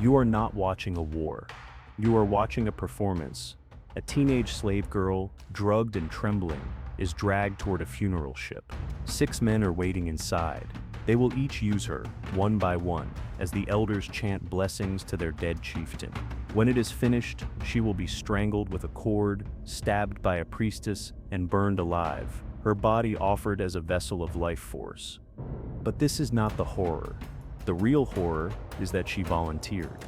You are not watching a war. You are watching a performance. A teenage slave girl, drugged and trembling, is dragged toward a funeral ship. 6 men are waiting inside. They will each use her, one by one, as the elders chant blessings to their dead chieftain. When it is finished, she will be strangled with a cord, stabbed by a priestess, and burned alive, her body offered as a vessel of life force. But this is not the horror. The real horror is that she volunteered.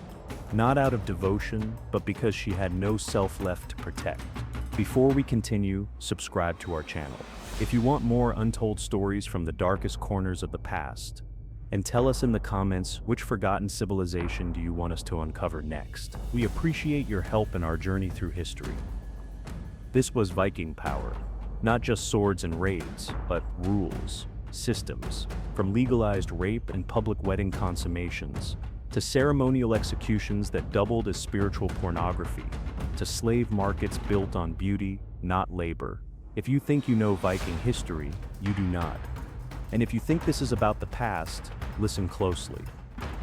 Not out of devotion, but because she had no self left to protect. Before we continue, subscribe to our channel. If you want more untold stories from the darkest corners of the past, and tell us in the comments which forgotten civilization do you want us to uncover next. We appreciate your help in our journey through history. This was Viking power. Not just swords and raids, but rules, systems, from legalized rape and public wedding consummations, to ceremonial executions that doubled as spiritual pornography, to slave markets built on beauty, not labor. If you think you know Viking history, you do not. And if you think this is about the past, listen closely.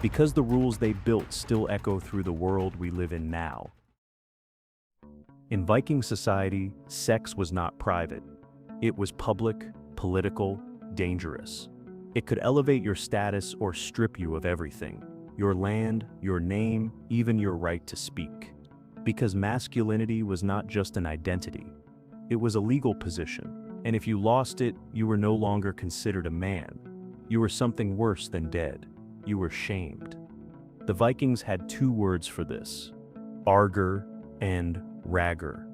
Because the rules they built still echo through the world we live in now. In Viking society, sex was not private. It was public, political, dangerous. It could elevate your status or strip you of everything. Your land, your name, even your right to speak. Because masculinity was not just an identity. It was a legal position, and if you lost it, you were no longer considered a man. You were something worse than dead. You were shamed. The Vikings had 2 words for this: Argr and Ragr.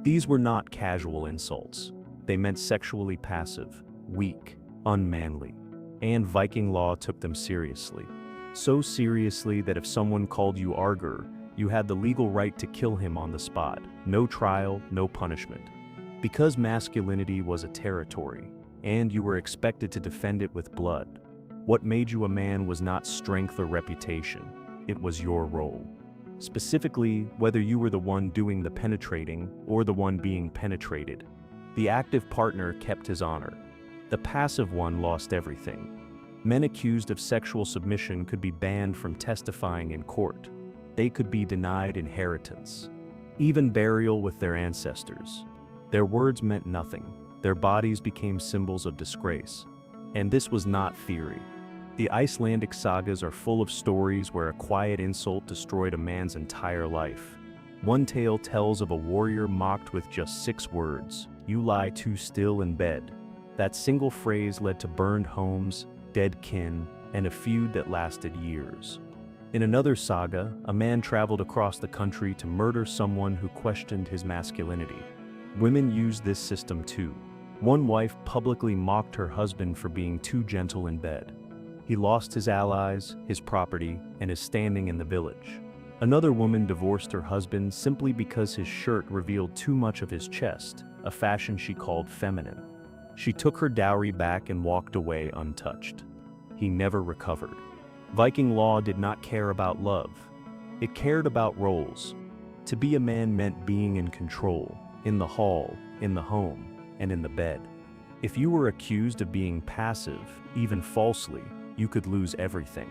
These were not casual insults. They meant sexually passive, weak, unmanly, and Viking law took them seriously. So seriously that if someone called you Argr, you had the legal right to kill him on the spot. No trial, no punishment. Because masculinity was a territory, and you were expected to defend it with blood, what made you a man was not strength or reputation, it was your role. Specifically, whether you were the one doing the penetrating or the one being penetrated. The active partner kept his honor. The passive one lost everything. Men accused of sexual submission could be banned from testifying in court. They could be denied inheritance, even burial with their ancestors. Their words meant nothing. Their bodies became symbols of disgrace. And this was not theory. The Icelandic sagas are full of stories where a quiet insult destroyed a man's entire life. One tale tells of a warrior mocked with just 6 words: "You lie too still in bed." That single phrase led to burned homes, dead kin, and a feud that lasted years. In another saga, a man traveled across the country to murder someone who questioned his masculinity. Women used this system too. One wife publicly mocked her husband for being too gentle in bed. He lost his allies, his property, and his standing in the village. Another woman divorced her husband simply because his shirt revealed too much of his chest, a fashion she called feminine. She took her dowry back and walked away untouched. He never recovered. Viking law did not care about love. It cared about roles. To be a man meant being in control, in the hall, in the home, and in the bed. If you were accused of being passive, even falsely, you could lose everything.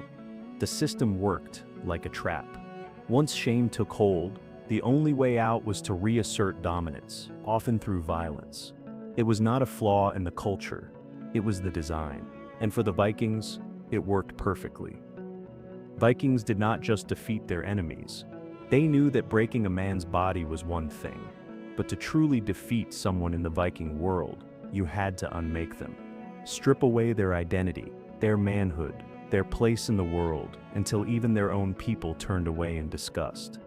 The system worked like a trap. Once shame took hold, the only way out was to reassert dominance, often through violence. It was not a flaw in the culture, it was the design. And for the Vikings, it worked perfectly. Vikings did not just defeat their enemies. They knew that breaking a man's body was one thing, but to truly defeat someone in the Viking world, you had to unmake them. Strip away their identity, their manhood, their place in the world, until even their own people turned away in disgust.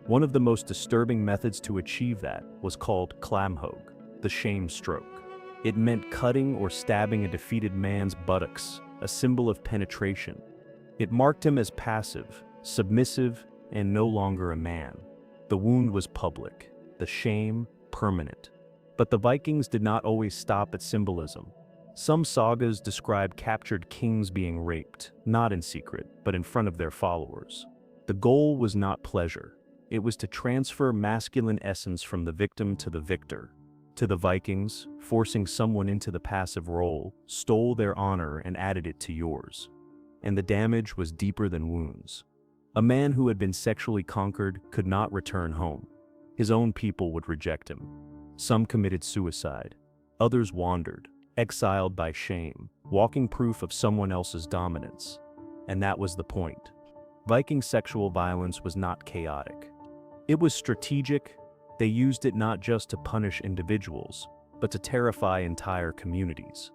One of the most disturbing methods to achieve that was called klamhog, the shame stroke. It meant cutting or stabbing a defeated man's buttocks, a symbol of penetration. It marked him as passive, submissive, and no longer a man. The wound was public, the shame permanent. But the Vikings did not always stop at symbolism. Some sagas describe captured kings being raped, not in secret, but in front of their followers. The goal was not pleasure. It was to transfer masculine essence from the victim to the victor. To the Vikings, forcing someone into the passive role stole their honor and added it to yours. And the damage was deeper than wounds. A man who had been sexually conquered could not return home. His own people would reject him. Some committed suicide. Others wandered, exiled by shame, walking proof of someone else's dominance. And that was the point. Viking sexual violence was not chaotic. It was strategic. They used it not just to punish individuals, but to terrify entire communities.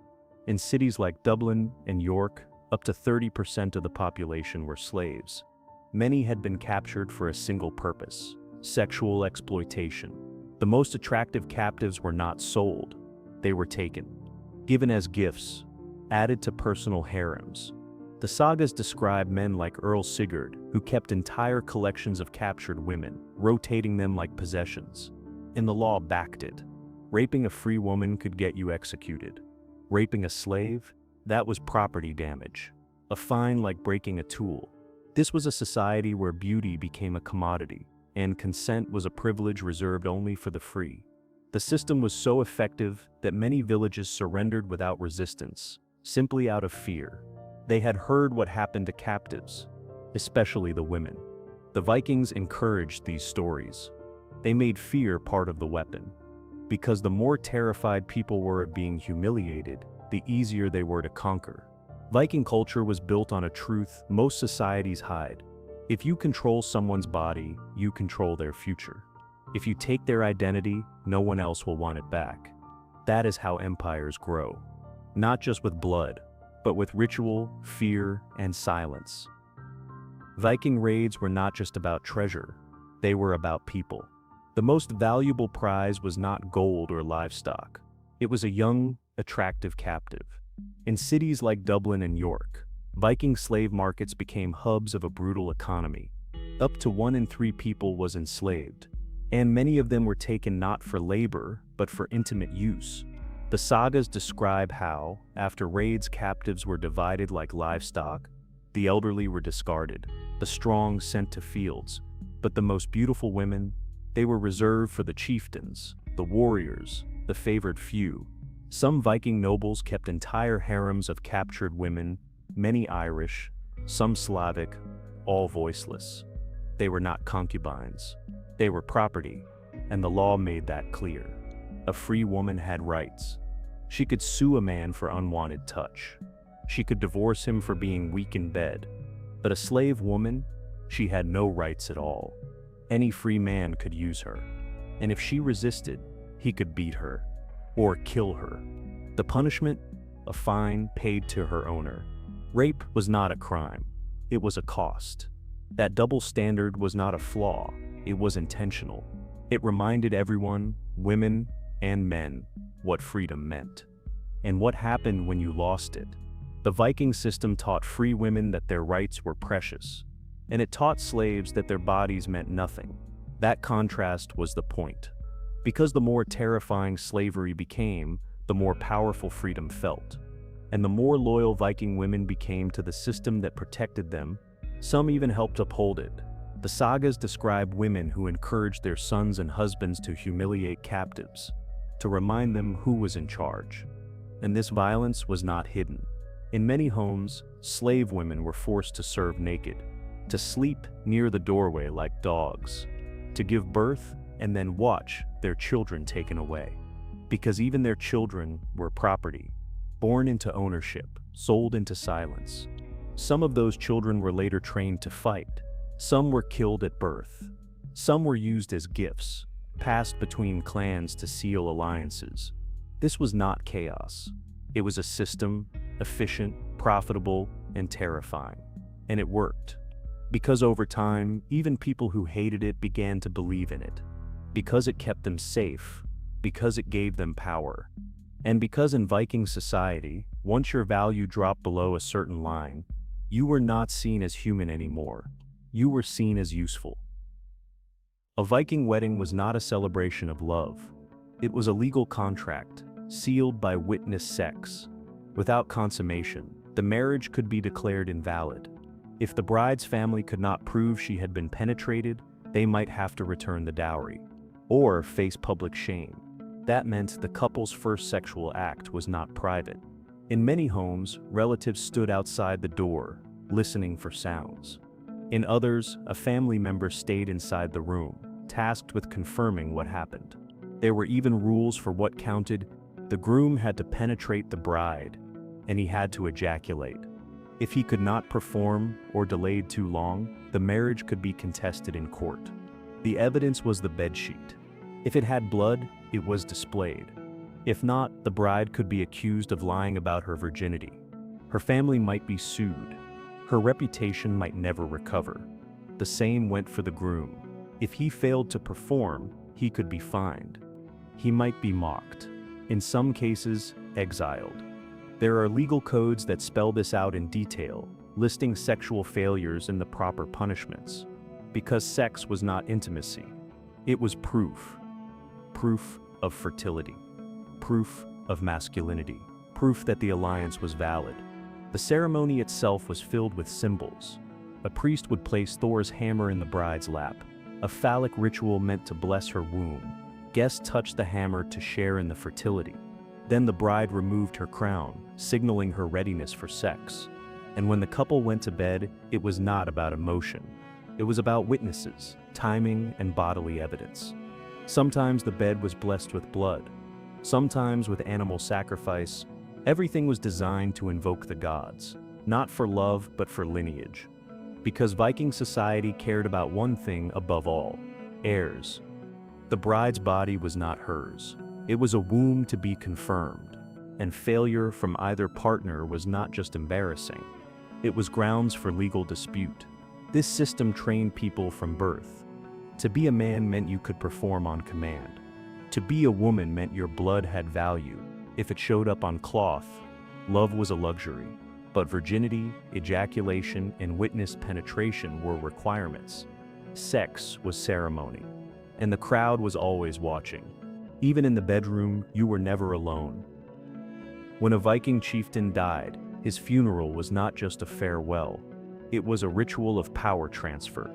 In cities like Dublin and York, up to 30% of the population were slaves. Many had been captured for a single purpose: sexual exploitation. The most attractive captives were not sold. They were taken, given as gifts, added to personal harems. The sagas describe men like Earl Sigurd, who kept entire collections of captured women, rotating them like possessions. And the law backed it. Raping a free woman could get you executed. Raping a slave? That was property damage. A fine like breaking a tool. This was a society where beauty became a commodity, and consent was a privilege reserved only for the free. The system was so effective that many villages surrendered without resistance, simply out of fear. They had heard what happened to captives, especially the women. The Vikings encouraged these stories. They made fear part of the weapon. Because the more terrified people were of being humiliated, the easier they were to conquer. Viking culture was built on a truth most societies hide. If you control someone's body, you control their future. If you take their identity, no one else will want it back. That is how empires grow. Not just with blood, but with ritual, fear, and silence. Viking raids were not just about treasure, they were about people. The most valuable prize was not gold or livestock. It was a young, attractive captive. In cities like Dublin and York, Viking slave markets became hubs of a brutal economy. Up to 1 in 3 people was enslaved, and many of them were taken not for labor, but for intimate use. The sagas describe how, after raids, captives were divided like livestock. The elderly were discarded, the strong sent to fields, but the most beautiful women, they were reserved for the chieftains, the warriors, the favored few. Some Viking nobles kept entire harems of captured women, many Irish, some Slavic, all voiceless. They were not concubines. They were property, and the law made that clear. A free woman had rights. She could sue a man for unwanted touch. She could divorce him for being weak in bed. But a slave woman, she had no rights at all. Any free man could use her. And if she resisted, he could beat her. Or kill her. The punishment? A fine paid to her owner. Rape was not a crime. It was a cost. That double standard was not a flaw. It was intentional. It reminded everyone, women and men, what freedom meant. And what happened when you lost it. The Viking system taught free women that their rights were precious. And it taught slaves that their bodies meant nothing. That contrast was the point. Because the more terrifying slavery became, the more powerful freedom felt. And the more loyal Viking women became to the system that protected them, some even helped uphold it. The sagas describe women who encouraged their sons and husbands to humiliate captives, to remind them who was in charge. And this violence was not hidden. In many homes, slave women were forced to serve naked, to sleep near the doorway like dogs, to give birth and then watch their children taken away. Because even their children were property, born into ownership, sold into silence. Some of those children were later trained to fight. Some were killed at birth. Some were used as gifts, passed between clans to seal alliances. This was not chaos. It was a system, efficient, profitable, and terrifying. And it worked. Because over time, even people who hated it began to believe in it. Because it kept them safe. Because it gave them power. And because in Viking society, once your value dropped below a certain line, you were not seen as human anymore. You were seen as useful. A Viking wedding was not a celebration of love. It was a legal contract, sealed by witness sex. Without consummation, the marriage could be declared invalid. If the bride's family could not prove she had been penetrated, they might have to return the dowry, or face public shame. That meant the couple's first sexual act was not private. In many homes, relatives stood outside the door, listening for sounds. In others, a family member stayed inside the room, tasked with confirming what happened. There were even rules for what counted. The groom had to penetrate the bride, and he had to ejaculate. If he could not perform or delayed too long, the marriage could be contested in court. The evidence was the bedsheet. If it had blood, it was displayed. If not, the bride could be accused of lying about her virginity. Her family might be sued. Her reputation might never recover. The same went for the groom. If he failed to perform, he could be fined. He might be mocked. In some cases, exiled. There are legal codes that spell this out in detail, listing sexual failures and the proper punishments. Because sex was not intimacy. It was proof. Proof of fertility. Proof of masculinity. Proof that the alliance was valid. The ceremony itself was filled with symbols. A priest would place Thor's hammer in the bride's lap, a phallic ritual meant to bless her womb. Guests touched the hammer to share in the fertility. Then the bride removed her crown, signaling her readiness for sex. And when the couple went to bed, it was not about emotion. It was about witnesses, timing, and bodily evidence. Sometimes the bed was blessed with blood. Sometimes with animal sacrifice. Everything was designed to invoke the gods, not for love but for lineage. Because Viking society cared about one thing above all: heirs. The bride's body was not hers. It was a womb to be confirmed, and failure from either partner was not just embarrassing. It was grounds for legal dispute. This system trained people from birth. To be a man meant you could perform on command. To be a woman meant your blood had value. If it showed up on cloth, love was a luxury. But virginity, ejaculation, and witness penetration were requirements. Sex was ceremony. And the crowd was always watching. Even in the bedroom, you were never alone. When a Viking chieftain died, his funeral was not just a farewell. It was a ritual of power transfer.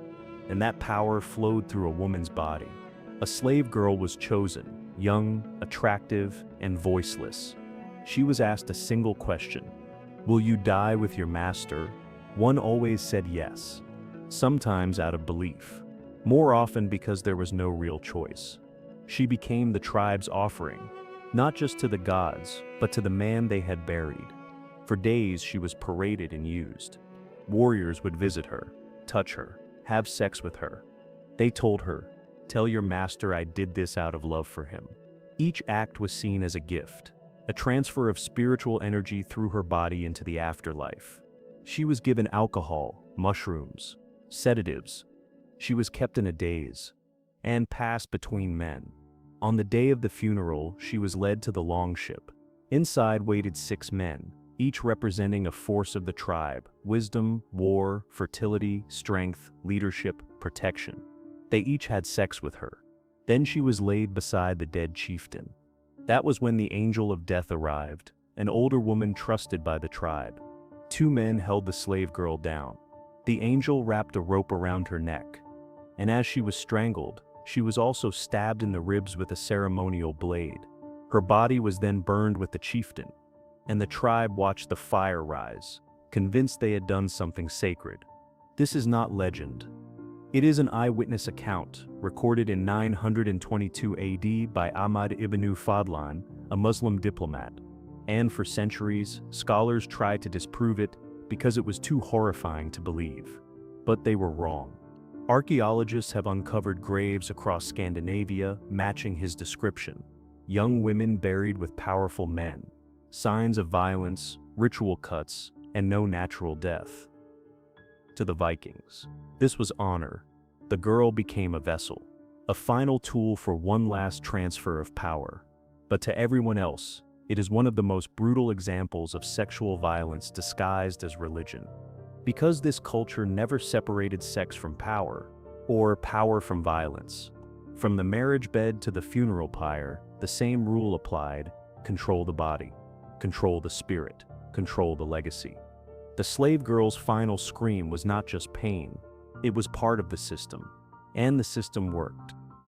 And that power flowed through a woman's body. A slave girl was chosen, young, attractive, and voiceless. She was asked a single question: "Will you die with your master?" One always said yes, sometimes out of belief, more often because there was no real choice. She became the tribe's offering, not just to the gods, but to the man they had buried. For days she was paraded and used. Warriors would visit her, touch her, have sex with her. They told her, "Tell your master I did this out of love for him." Each act was seen as a gift, a transfer of spiritual energy through her body into the afterlife. She was given alcohol, mushrooms, sedatives. She was kept in a daze and passed between men. On the day of the funeral, she was led to the longship. Inside waited 6 men, each representing a force of the tribe: wisdom, war, fertility, strength, leadership, protection. They each had sex with her. Then she was laid beside the dead chieftain. That was when the angel of death arrived, an older woman trusted by the tribe. 2 men held the slave girl down. The angel wrapped a rope around her neck, and as she was strangled, she was also stabbed in the ribs with a ceremonial blade. Her body was then burned with the chieftain, and the tribe watched the fire rise, convinced they had done something sacred. This is not legend. It is an eyewitness account, recorded in 922 AD by Ahmad ibnu Fadlan, a Muslim diplomat. And for centuries, scholars tried to disprove it because it was too horrifying to believe. But they were wrong. Archaeologists have uncovered graves across Scandinavia matching his description. Young women buried with powerful men. Signs of violence, ritual cuts, and no natural death. To the Vikings, this was honor. The girl became a vessel, a final tool for one last transfer of power. But to everyone else, it is one of the most brutal examples of sexual violence disguised as religion. Because this culture never separated sex from power, or power from violence. From the marriage bed to the funeral pyre, the same rule applied: control the body, control the spirit, control the legacy. The slave girl's final scream was not just pain, it was part of the system. And the system worked.